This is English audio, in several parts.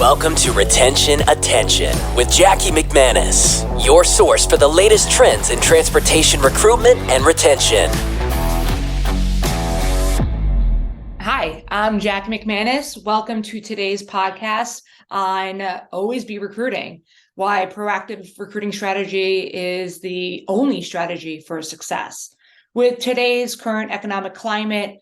Welcome to Retention Attention with Jackie McManus, your source for the latest trends in transportation recruitment and retention. Hi, I'm Jackie McManus. Welcome to today's podcast on Always Be Recruiting, why proactive recruiting strategy is the only strategy for success. With today's current economic climate,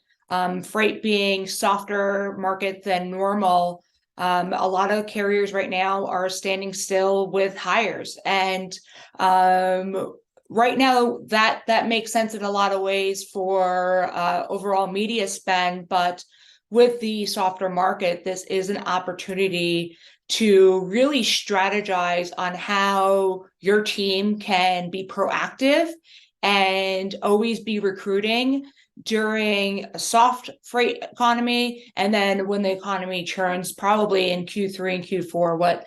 freight being softer market than normal, a lot of carriers right now are standing still with hires. And right now, that makes sense in a lot of ways for overall media spend. But with the softer market, this is an opportunity to really strategize on how your team can be proactive and always be recruiting during a soft freight economy, and then when the economy churns, probably in Q3 and Q4,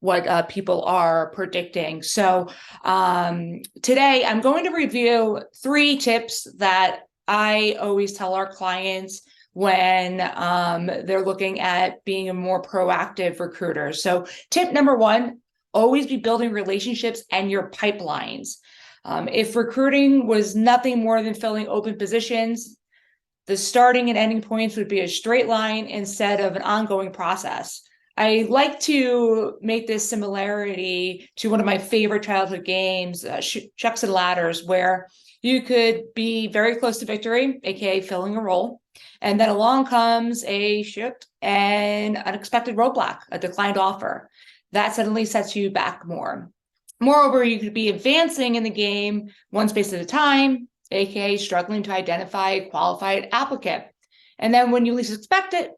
what people are predicting. So today I'm going to review 3 tips that I always tell our clients when they're looking at being a more proactive recruiter. So tip number 1, always be building relationships and your pipelines. If recruiting was nothing more than filling open positions, the starting and ending points would be a straight line instead of an ongoing process. I like to make this similarity to one of my favorite childhood games, Chucks and Ladders, where you could be very close to victory, aka filling a role, and then along comes a shift and unexpected roadblock, a declined offer. That suddenly sets you back more. Moreover, you could be advancing in the game one space at a time, aka struggling to identify a qualified applicant. And then when you least expect it,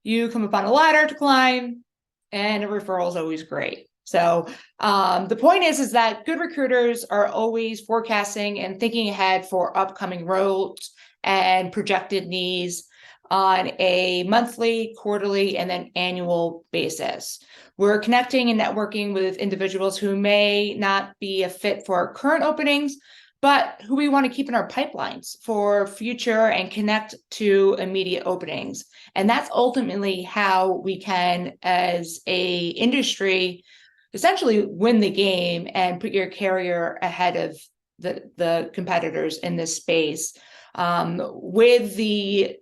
you come upon a ladder to climb, and a referral is always great. So the point is that good recruiters are always forecasting and thinking ahead for upcoming roles and projected needs on a monthly, quarterly, and then annual basis. We're connecting and networking with individuals who may not be a fit for our current openings, but who we want to keep in our pipelines for future and connect to immediate openings. And that's ultimately how we can, as a industry, essentially win the game and put your carrier ahead of the competitors in this space. With the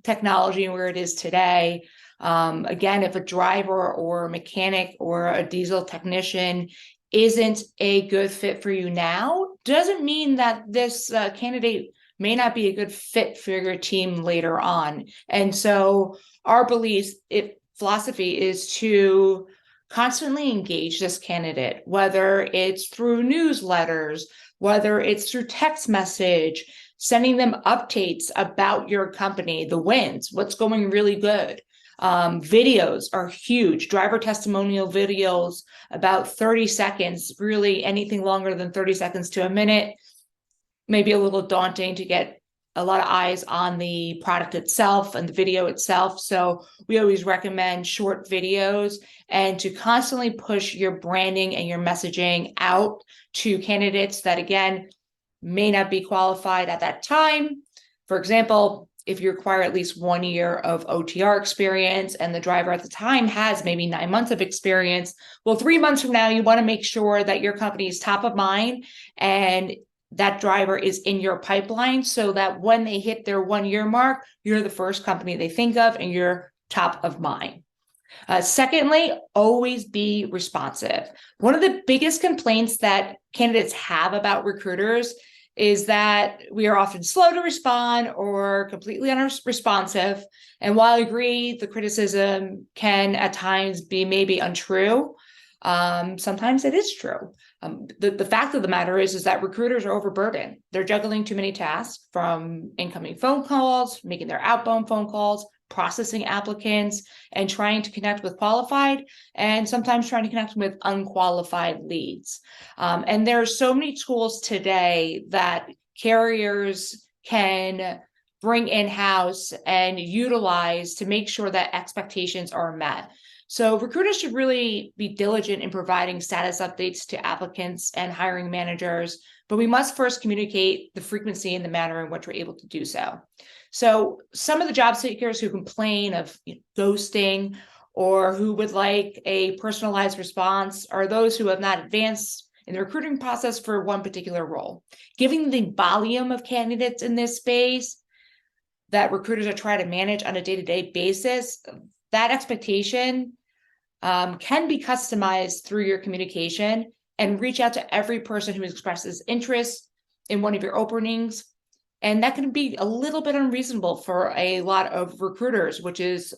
technology where it is today, again, if a driver or a mechanic or a diesel technician isn't a good fit for you now, doesn't mean that this candidate may not be a good fit for your team later on. And so our philosophy is to constantly engage this candidate, whether it's through newsletters, whether it's through text message, sending them updates about your company, the wins, what's going really good. Videos are huge. Driver testimonial videos, about 30 seconds, really anything longer than 30 seconds to a minute, maybe a little daunting to get a lot of eyes on the product itself and the video itself. So we always recommend short videos and to constantly push your branding and your messaging out to candidates that, again, may not be qualified at that time. For example, if you require at least 1 year of OTR experience and the driver at the time has maybe 9 months of experience, well, 3 months from now, you want to make sure that your company is top of mind and that driver is in your pipeline so that when they hit their 1 year mark, you're the first company they think of and you're top of mind. Secondly, always be responsive. One of the biggest complaints that candidates have about recruiters is that we are often slow to respond or completely unresponsive. And while I agree the criticism can at times be maybe untrue, sometimes it is true. The fact of the matter is that recruiters are overburdened. They're juggling too many tasks, from incoming phone calls, making their outbound phone calls, processing applicants, and trying to connect with qualified, and sometimes trying to connect with unqualified leads. And there are so many tools today that carriers can bring in-house and utilize to make sure that expectations are met. So recruiters should really be diligent in providing status updates to applicants and hiring managers, but we must first communicate the frequency and the manner in which we're able to do so. So some of the job seekers who complain of ghosting or who would like a personalized response are those who have not advanced in the recruiting process for one particular role. Given the volume of candidates in this space that recruiters are trying to manage on a day-to-day basis, that expectation can be customized through your communication and reach out to every person who expresses interest in one of your openings. And that can be a little bit unreasonable for a lot of recruiters, which is,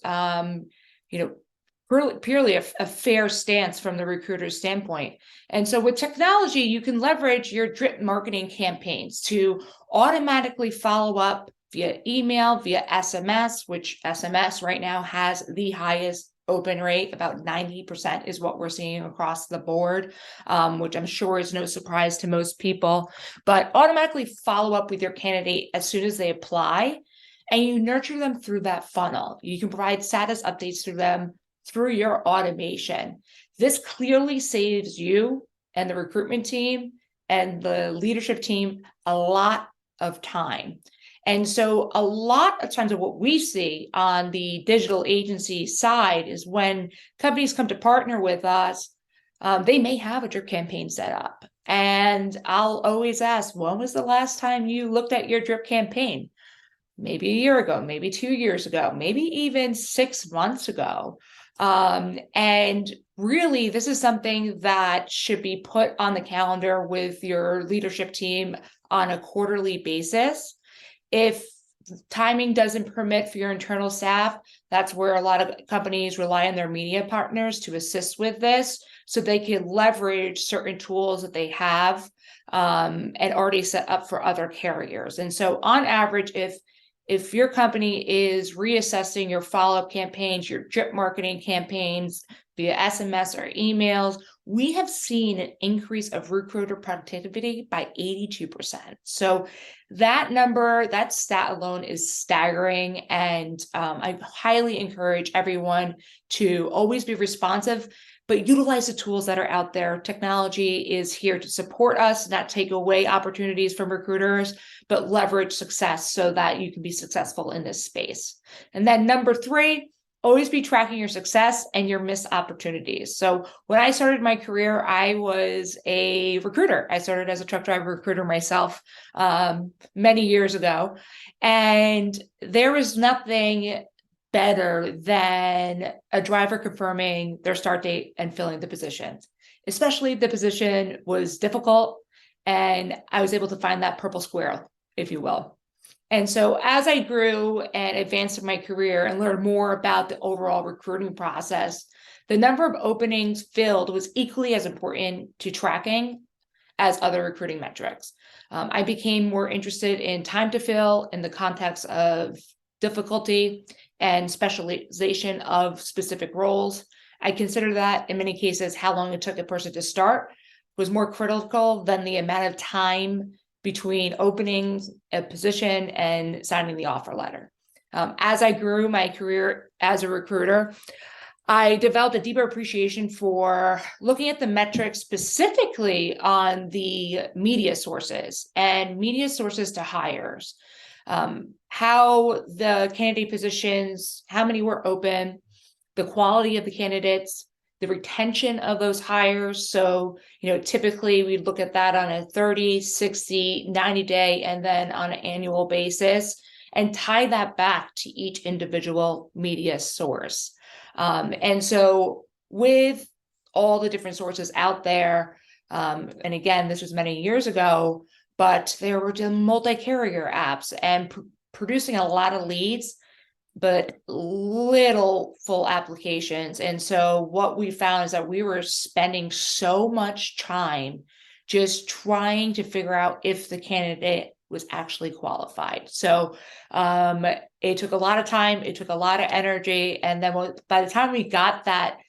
purely a fair stance from the recruiter's standpoint. And so with technology, you can leverage your drip marketing campaigns to automatically follow up via email, via SMS, which SMS right now has the highest open rate. About 90% is what we're seeing across the board, which I'm sure is no surprise to most people. But automatically follow up with your candidate as soon as they apply, and you nurture them through that funnel. You can provide status updates to them through your automation. This clearly saves you and the recruitment team and the leadership team a lot of time. And so a lot of times of what we see on the digital agency side is when companies come to partner with us, they may have a drip campaign set up. And I'll always ask, when was the last time you looked at your drip campaign? Maybe a year ago, maybe 2 years ago, maybe even 6 months ago. And really, this is something that should be put on the calendar with your leadership team on a quarterly basis. If timing doesn't permit for your internal staff, that's where a lot of companies rely on their media partners to assist with this, so they can leverage certain tools that they have and already set up for other carriers. And so on average, if your company is reassessing your follow-up campaigns, your drip marketing campaigns via SMS or emails, we have seen an increase of recruiter productivity by 82%. So that number, that stat alone is staggering. And I highly encourage everyone to always be responsive, but utilize the tools that are out there. Technology is here to support us, not take away opportunities from recruiters, but leverage success so that you can be successful in this space. And then number 3, always be tracking your success and your missed opportunities. So when I started my career, I was a recruiter. I started as a truck driver recruiter myself many years ago. And there was nothing better than a driver confirming their start date and filling the position, especially if the position was difficult and I was able to find that purple square, if you will. And so as I grew and advanced in my career and learned more about the overall recruiting process, the number of openings filled was equally as important to tracking as other recruiting metrics. I became more interested in time to fill in the context of difficulty and specialization of specific roles. I consider that in many cases, how long it took a person to start was more critical than the amount of time between openings a position and signing the offer letter. As I grew my career as a recruiter, I developed a deeper appreciation for looking at the metrics specifically on the media sources and media sources to hires. How the candidate positions, how many were open, the quality of the candidates, the retention of those hires. So, typically we look at that on a 30, 60, 90 day, and then on an annual basis, and tie that back to each individual media source. And so with all the different sources out there, and again, this was many years ago, but there were multi-carrier apps and producing a lot of leads, but little full applications. And so what we found is that we were spending so much time just trying to figure out if the candidate was actually qualified. So it took a lot of time, it took a lot of energy. And then by the time we got that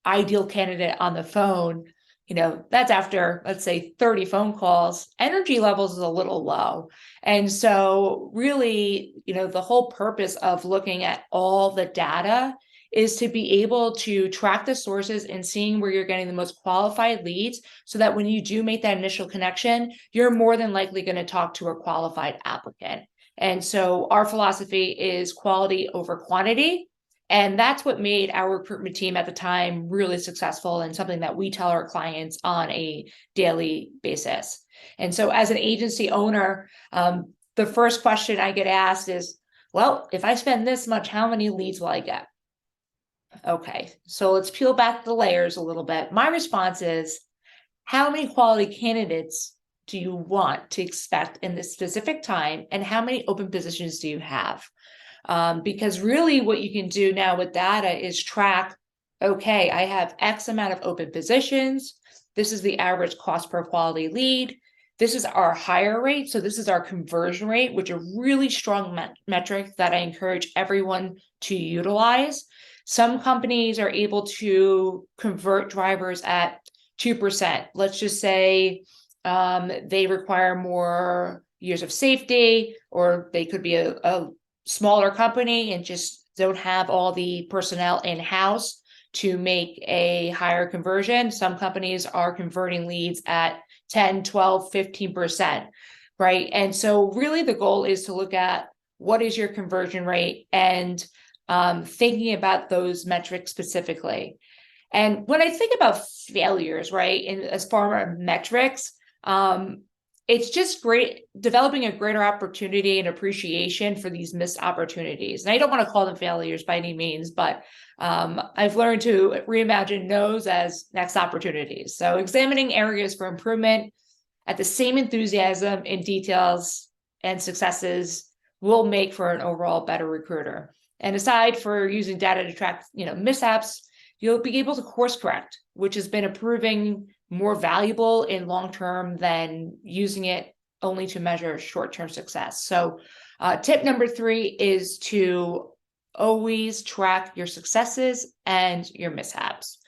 ideal candidate on the phone, that's after, let's say, 30 phone calls, energy levels is a little low. And so really, the whole purpose of looking at all the data is to be able to track the sources and seeing where you're getting the most qualified leads, so that when you do make that initial connection, you're more than likely going to talk to a qualified applicant. And so our philosophy is quality over quantity. And that's what made our recruitment team at the time really successful, and something that we tell our clients on a daily basis. And so as an agency owner, the first question I get asked is, well, if I spend this much, how many leads will I get? Okay, so let's peel back the layers a little bit. My response is, how many quality candidates do you want to expect in this specific time? And how many open positions do you have? Because really what you can do now with data is track, okay, I have X amount of open positions. This is the average cost per quality lead. This is our hire rate. So this is our conversion rate, which are really strong metric that I encourage everyone to utilize. Some companies are able to convert drivers at 2%. Let's just say they require more years of safety, or they could be a smaller company and just don't have all the personnel in-house to make a higher conversion. Some companies are converting leads at 10, 12, 15%, right? And so really the goal is to look at what is your conversion rate, and thinking about those metrics specifically. And when I think about failures, right, and as far as metrics, it's just great developing a greater opportunity and appreciation for these missed opportunities. And I don't want to call them failures by any means, but I've learned to reimagine no's as next opportunities. So examining areas for improvement at the same enthusiasm in details and successes will make for an overall better recruiter. And aside for using data to track, mishaps, you'll be able to course correct, which has been proving more valuable in long term than using it only to measure short-term success. So tip number 3 is to always track your successes and your mishaps.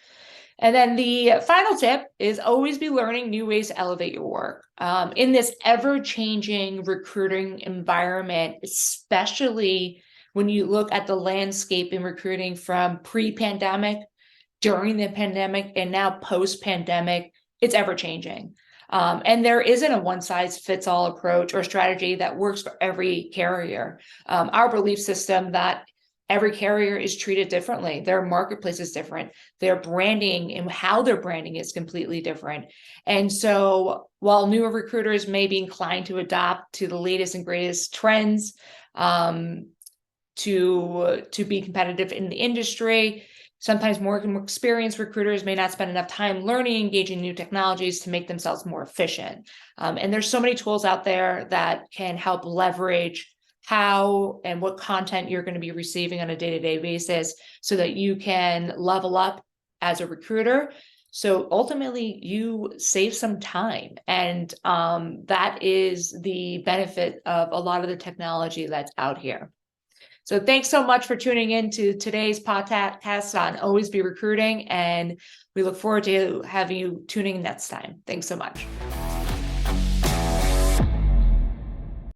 And then the final tip is always be learning new ways to elevate your work. In this ever-changing recruiting environment, especially when you look at the landscape in recruiting from pre-pandemic, during the pandemic, and now post-pandemic, it's ever-changing. And there isn't a one-size-fits-all approach or strategy that works for every carrier. Our belief system that every carrier is treated differently. Their marketplace is different. Their branding and how they're branding is completely different. And so while newer recruiters may be inclined to adopt to the latest and greatest trends, to be competitive in the industry, sometimes more experienced recruiters may not spend enough time learning, engaging new technologies to make themselves more efficient. And there's so many tools out there that can help leverage how and what content you're going to be receiving on a day-to-day basis so that you can level up as a recruiter. So ultimately you save some time, and that is the benefit of a lot of the technology that's out here. So thanks so much for tuning in to today's podcast on Always Be Recruiting, and we look forward to having you tuning in next time. Thanks so much.